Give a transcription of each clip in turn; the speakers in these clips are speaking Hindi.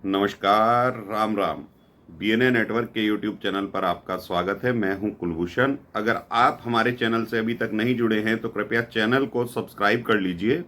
नमस्कार, राम राम। बीएनए नेटवर्क के यूट्यूब चैनल पर आपका स्वागत है। मैं हूं कुलभूषण। अगर आप हमारे चैनल से अभी तक नहीं जुड़े हैं तो कृपया चैनल को सब्सक्राइब कर लीजिए।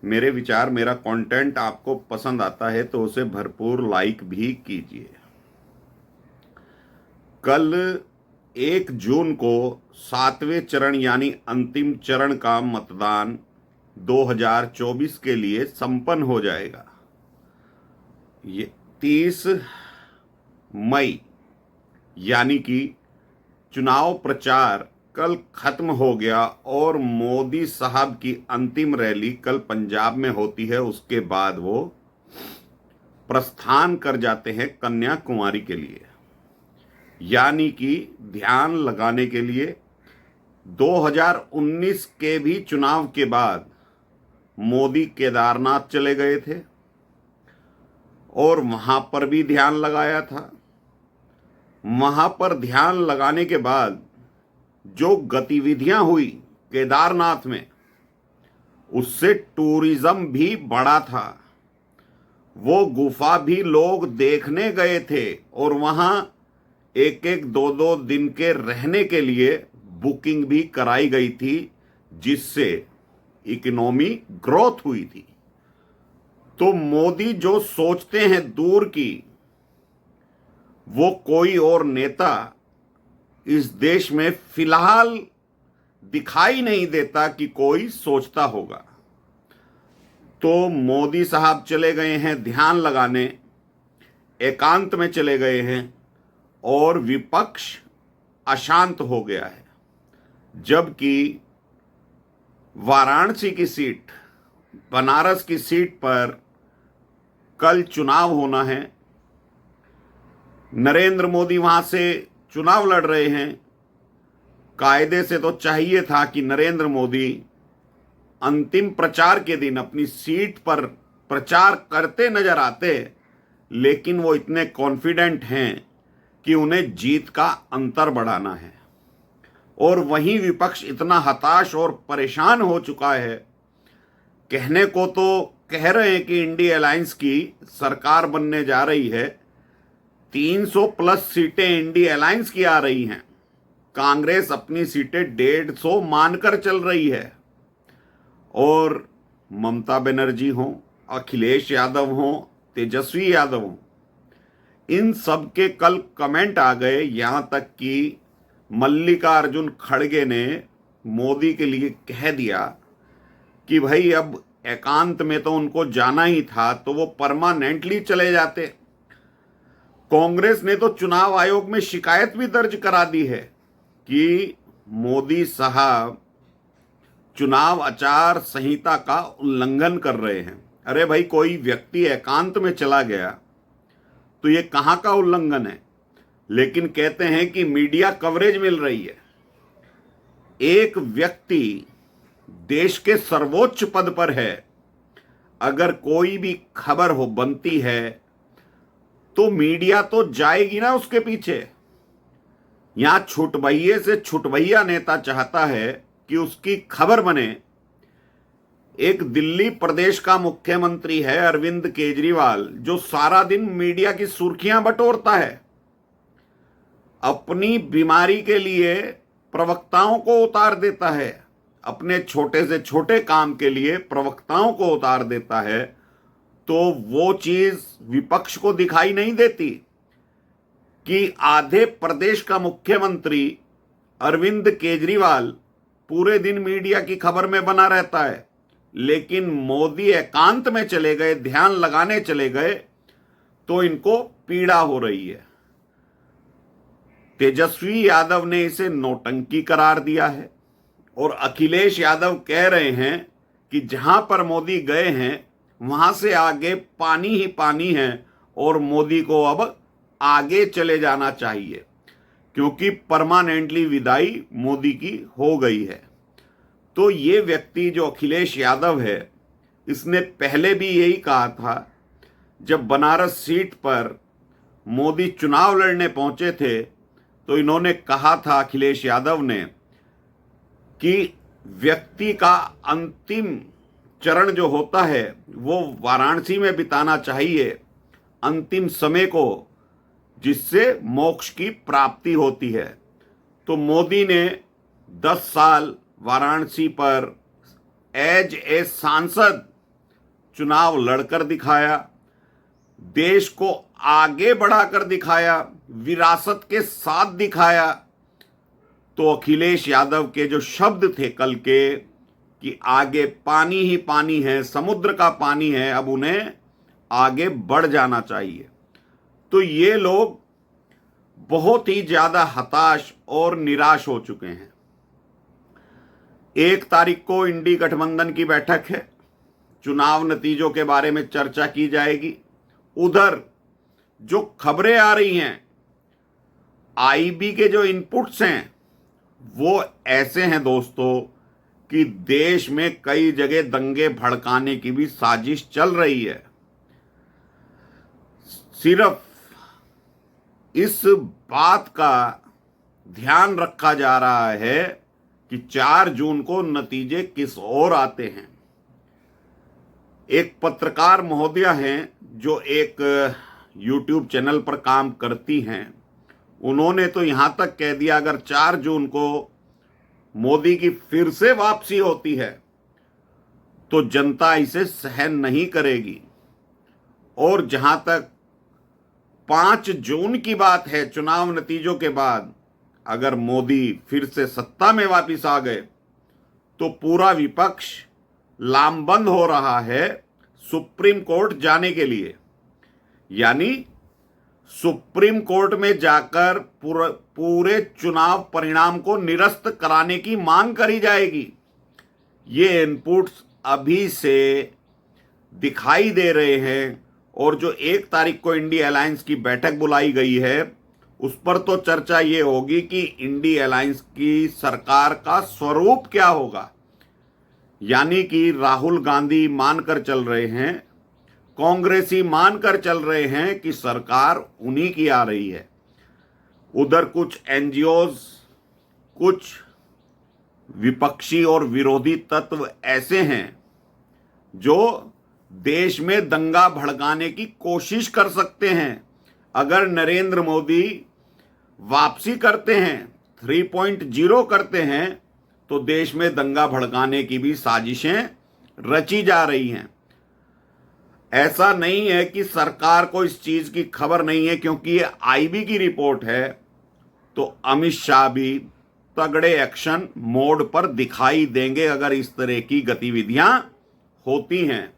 मेरे विचार, मेरा कंटेंट आपको पसंद आता है तो उसे भरपूर लाइक भी कीजिए। कल 1 जून को 7वें चरण यानी अंतिम चरण का मतदान 2024 के लिए संपन्न हो जाएगा। ये 30 मई यानी कि चुनाव प्रचार कल खत्म हो गया और मोदी साहब की अंतिम रैली कल पंजाब में होती है। उसके बाद वो प्रस्थान कर जाते हैं कन्याकुमारी के लिए, यानी कि ध्यान लगाने के लिए। 2019 के भी चुनाव के बाद मोदी केदारनाथ चले गए थे और वहां पर भी ध्यान लगाया था। वहां पर ध्यान लगाने के बाद जो गतिविधियां हुई केदारनाथ में, उससे टूरिज्म भी बढ़ा था। वो गुफा भी लोग देखने गए थे और वहां एक एक दो दो दिन के रहने के लिए बुकिंग भी कराई गई थी, जिससे इकोनॉमी ग्रोथ हुई थी। तो मोदी जो सोचते हैं दूर की, वो कोई और नेता इस देश में फिलहाल दिखाई नहीं देता कि कोई सोचता होगा। तो मोदी साहब चले गए हैं ध्यान लगाने, एकांत में चले गए हैं और विपक्ष अशांत हो गया है। जबकि वाराणसी की सीट, बनारस की सीट पर कल चुनाव होना है। नरेंद्र मोदी वहां से चुनाव लड़ रहे हैं। कायदे से तो चाहिए था कि नरेंद्र मोदी अंतिम प्रचार के दिन अपनी सीट पर प्रचार करते नजर आते, लेकिन वो इतने कॉन्फिडेंट हैं कि उन्हें जीत का अंतर बढ़ाना है। और वहीं विपक्ष इतना हताश और परेशान हो चुका है। कहने को तो कह रहे हैं कि इंडिया अलायंस की सरकार बनने जा रही है, 300 प्लस सीटें इंडिया अलायंस की आ रही हैं। कांग्रेस अपनी सीटें 150 मानकर चल रही है। और ममता बनर्जी हो, अखिलेश यादव हो, तेजस्वी यादव हो, इन सब के कल कमेंट आ गए। यहां तक कि मल्लिकार्जुन खड़गे ने मोदी के लिए कह दिया कि भाई अब एकांत में तो उनको जाना ही था तो वो परमानेंटली चले जाते। कांग्रेस ने तो चुनाव आयोग में शिकायत भी दर्ज करा दी है कि मोदी साहब चुनाव आचार संहिता का उल्लंघन कर रहे हैं। अरे भाई, कोई व्यक्ति एकांत में चला गया तो ये कहां का उल्लंघन है? लेकिन कहते हैं कि मीडिया कवरेज मिल रही है। एक व्यक्ति देश के सर्वोच्च पद पर है, अगर कोई भी खबर हो बनती है तो मीडिया तो जाएगी ना उसके पीछे। यहां छुटभइये से छुटभइया नेता चाहता है कि उसकी खबर बने। एक दिल्ली प्रदेश का मुख्यमंत्री है अरविंद केजरीवाल, जो सारा दिन मीडिया की सुर्खियां बटोरता है। अपनी बीमारी के लिए प्रवक्ताओं को उतार देता है, अपने छोटे से छोटे काम के लिए प्रवक्ताओं को उतार देता है। तो वो चीज विपक्ष को दिखाई नहीं देती कि आधे प्रदेश का मुख्यमंत्री अरविंद केजरीवाल पूरे दिन मीडिया की खबर में बना रहता है, लेकिन मोदी एकांत में चले गए, ध्यान लगाने चले गए तो इनको पीड़ा हो रही है। तेजस्वी यादव ने इसे नौटंकी करार दिया है और अखिलेश यादव कह रहे हैं कि जहां पर मोदी गए हैं वहां से आगे पानी ही पानी है और मोदी को अब आगे चले जाना चाहिए, क्योंकि परमानेंटली विदाई मोदी की हो गई है। तो ये व्यक्ति जो अखिलेश यादव है, इसने पहले भी यही कहा था। जब बनारस सीट पर मोदी चुनाव लड़ने पहुंचे थे तो इन्होंने कहा था, अखिलेश यादव ने, कि व्यक्ति का अंतिम चरण जो होता है वो वाराणसी में बिताना चाहिए अंतिम समय को, जिससे मोक्ष की प्राप्ति होती है। तो मोदी ने 10 साल वाराणसी पर एज ए सांसद चुनाव लड़कर दिखाया, देश को आगे बढ़ाकर दिखाया, विरासत के साथ दिखाया। तो अखिलेश यादव के जो शब्द थे कल के कि आगे पानी ही पानी है, समुद्र का पानी है, अब उन्हें आगे बढ़ जाना चाहिए। तो ये लोग बहुत ही ज्यादा हताश और निराश हो चुके हैं। 1 तारीख को इंडी गठबंधन की बैठक है, चुनाव नतीजों के बारे में चर्चा की जाएगी। उधर जो खबरें आ रही हैं, आईबी के जो इनपुट्स हैं वो ऐसे हैं दोस्तों कि देश में कई जगह दंगे भड़काने की भी साजिश चल रही है। सिर्फ इस बात का ध्यान रखा जा रहा है कि 4 जून को नतीजे किस ओर आते हैं। एक पत्रकार महोदया हैं जो एक YouTube चैनल पर काम करती हैं, उन्होंने तो यहां तक कह दिया अगर 4 जून को मोदी की फिर से वापसी होती है तो जनता इसे सहन नहीं करेगी। और जहां तक 5 जून की बात है, चुनाव नतीजों के बाद अगर मोदी फिर से सत्ता में वापस आ गए तो पूरा विपक्ष लामबंद हो रहा है सुप्रीम कोर्ट जाने के लिए। यानी सुप्रीम कोर्ट में जाकर पूरे चुनाव परिणाम को निरस्त कराने की मांग करी जाएगी। ये इनपुट्स अभी से दिखाई दे रहे हैं। और जो 1 तारीख को इंडी अलायंस की बैठक बुलाई गई है, उस पर तो चर्चा ये होगी कि इंडी अलायंस की सरकार का स्वरूप क्या होगा। यानी कि राहुल गांधी मानकर चल रहे हैं, कांग्रेसी मानकर चल रहे हैं कि सरकार उन्हीं की आ रही है। उधर कुछ एनजीओज, कुछ विपक्षी और विरोधी तत्व ऐसे हैं जो देश में दंगा भड़काने की कोशिश कर सकते हैं। अगर नरेंद्र मोदी वापसी करते हैं, 3.0 करते हैं, तो देश में दंगा भड़काने की भी साजिशें रची जा रही हैं। ऐसा नहीं है कि सरकार को इस चीज की खबर नहीं है, क्योंकि ये आईबी की रिपोर्ट है। तो अमित शाह भी तगड़े एक्शन मोड पर दिखाई देंगे अगर इस तरह की गतिविधियां होती हैं।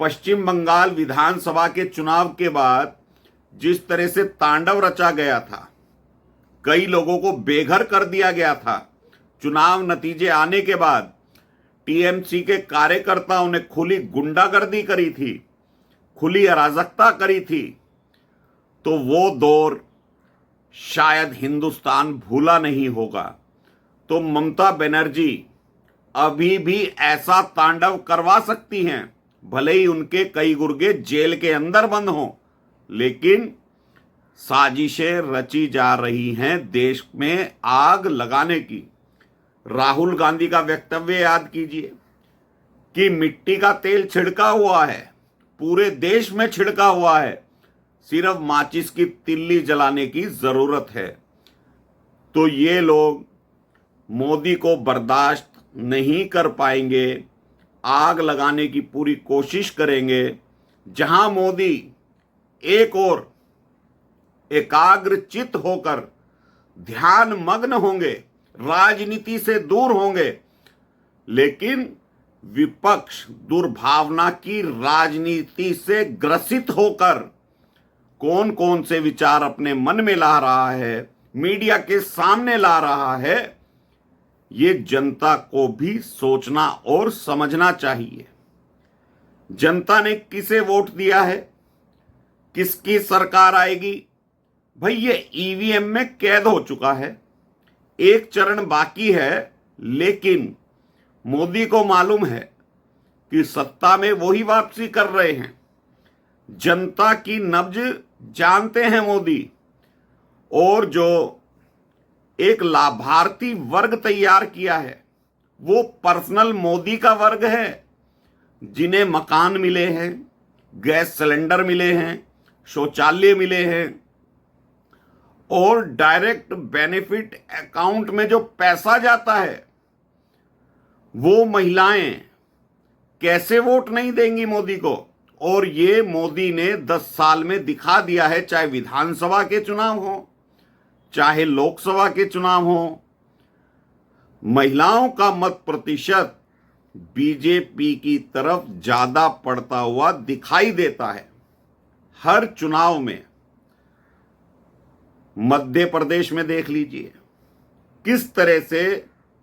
पश्चिम बंगाल विधानसभा के चुनाव के बाद जिस तरह से तांडव रचा गया था, कई लोगों को बेघर कर दिया गया था, चुनाव नतीजे आने के बाद टीएमसी के कार्यकर्ताओं ने खुली गुंडागर्दी करी थी, खुली अराजकता करी थी, तो वो दौर शायद हिंदुस्तान भूला नहीं होगा। तो ममता बनर्जी अभी भी ऐसा तांडव करवा सकती हैं, भले ही उनके कई गुर्गे जेल के अंदर बंद हों, लेकिन साजिशें रची जा रही हैं देश में आग लगाने की। राहुल गांधी का वक्तव्य याद कीजिए कि मिट्टी का तेल छिड़का हुआ है, पूरे देश में छिड़का हुआ है, सिर्फ माचिस की तिल्ली जलाने की जरूरत है। तो ये लोग मोदी को बर्दाश्त नहीं कर पाएंगे, आग लगाने की पूरी कोशिश करेंगे। जहां मोदी एक और एकाग्रचित होकर ध्यान मग्न होंगे, राजनीति से दूर होंगे, लेकिन विपक्ष दुर्भावना की राजनीति से ग्रसित होकर कौन कौन से विचार अपने मन में ला रहा है, मीडिया के सामने ला रहा है, ये जनता को भी सोचना और समझना चाहिए। जनता ने किसे वोट दिया है, किसकी सरकार आएगी, भाई ये ईवीएम में कैद हो चुका है। एक चरण बाकी है, लेकिन मोदी को मालूम है कि सत्ता में वही वापसी कर रहे हैं। जनता की नब्ज जानते हैं मोदी। और जो एक लाभार्थी वर्ग तैयार किया है, वो पर्सनल मोदी का वर्ग है, जिन्हें मकान मिले हैं, गैस सिलेंडर मिले हैं, शौचालय मिले हैं और डायरेक्ट बेनिफिट अकाउंट में जो पैसा जाता है वो महिलाएं कैसे वोट नहीं देंगी मोदी को। और ये मोदी ने 10 साल में दिखा दिया है, चाहे विधानसभा के चुनाव हो चाहे लोकसभा के चुनाव हो। महिलाओं का मत प्रतिशत बीजेपी की तरफ ज्यादा पड़ता हुआ दिखाई देता है हर चुनाव में। मध्य प्रदेश में देख लीजिए किस तरह से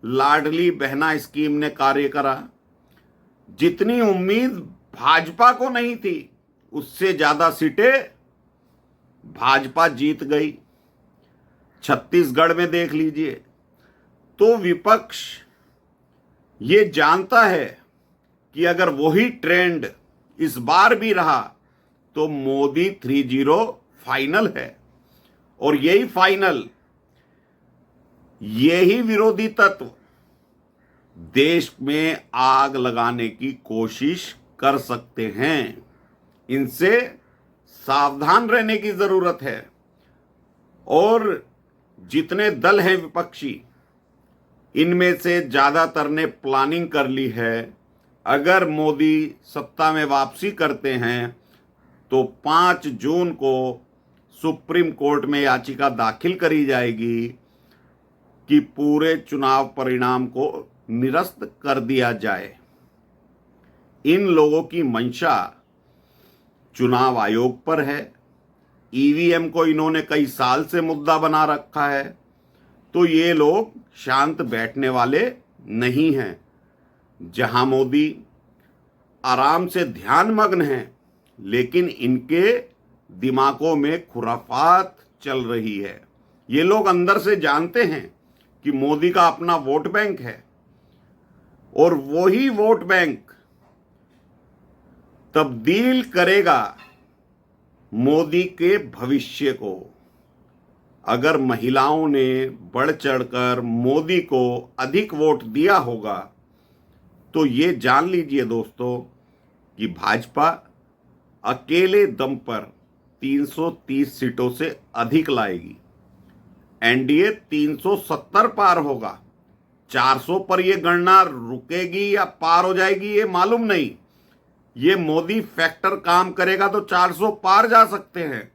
लाडली बहना स्कीम ने कार्य करा। जितनी उम्मीद भाजपा को नहीं थी उससे ज्यादा सीटें भाजपा जीत गई। छत्तीसगढ़ में देख लीजिए तो विपक्ष ये जानता है कि अगर वही ट्रेंड इस बार भी रहा तो मोदी 3-0 फाइनल है। और यही फाइनल, यही विरोधी तत्व देश में आग लगाने की कोशिश कर सकते हैं। इनसे सावधान रहने की जरूरत है। और जितने दल हैं विपक्षी, इनमें से ज्यादातर ने प्लानिंग कर ली है। अगर मोदी सत्ता में वापसी करते हैं तो 5 जून को सुप्रीम कोर्ट में याचिका दाखिल करी जाएगी कि पूरे चुनाव परिणाम को निरस्त कर दिया जाए। इन लोगों की मंशा चुनाव आयोग पर है। ईवीएम को इन्होंने कई साल से मुद्दा बना रखा है, तो ये लोग शांत बैठने वाले नहीं हैं। जहां मोदी आराम से ध्यान मग्न हैं, लेकिन इनके दिमागों में खुराफात चल रही है। ये लोग अंदर से जानते हैं कि मोदी का अपना वोट बैंक है और वही वोट बैंक तब्दील करेगा मोदी के भविष्य को। अगर महिलाओं ने बढ़ चढ़कर मोदी को अधिक वोट दिया होगा तो ये जान लीजिए दोस्तों कि भाजपा अकेले दम पर 330 सीटों से अधिक लाएगी। एनडीए 370 पार होगा। 400 पर यह गणना रुकेगी या पार हो जाएगी ये मालूम नहीं। ये मोदी फैक्टर काम करेगा तो 400 पार जा सकते हैं।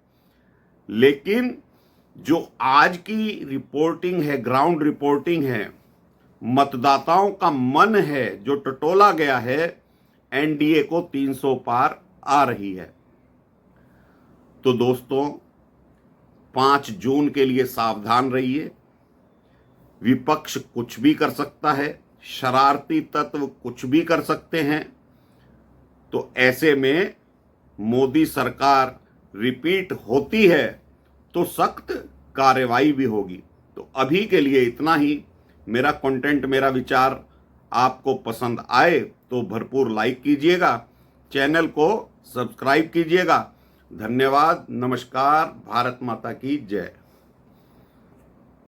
लेकिन जो आज की रिपोर्टिंग है, ग्राउंड रिपोर्टिंग है, मतदाताओं का मन है जो टटोला गया है, एनडीए को 300 पार आ रही है। तो दोस्तों 5 जून के लिए सावधान रहिए। विपक्ष कुछ भी कर सकता है, शरारती तत्व कुछ भी कर सकते हैं। तो ऐसे में मोदी सरकार रिपीट होती है तो सख्त कार्रवाई भी होगी। तो अभी के लिए इतना ही। मेरा कंटेंट, मेरा विचार आपको पसंद आए तो भरपूर लाइक कीजिएगा, चैनल को सब्सक्राइब कीजिएगा। धन्यवाद। नमस्कार। भारत माता की जय।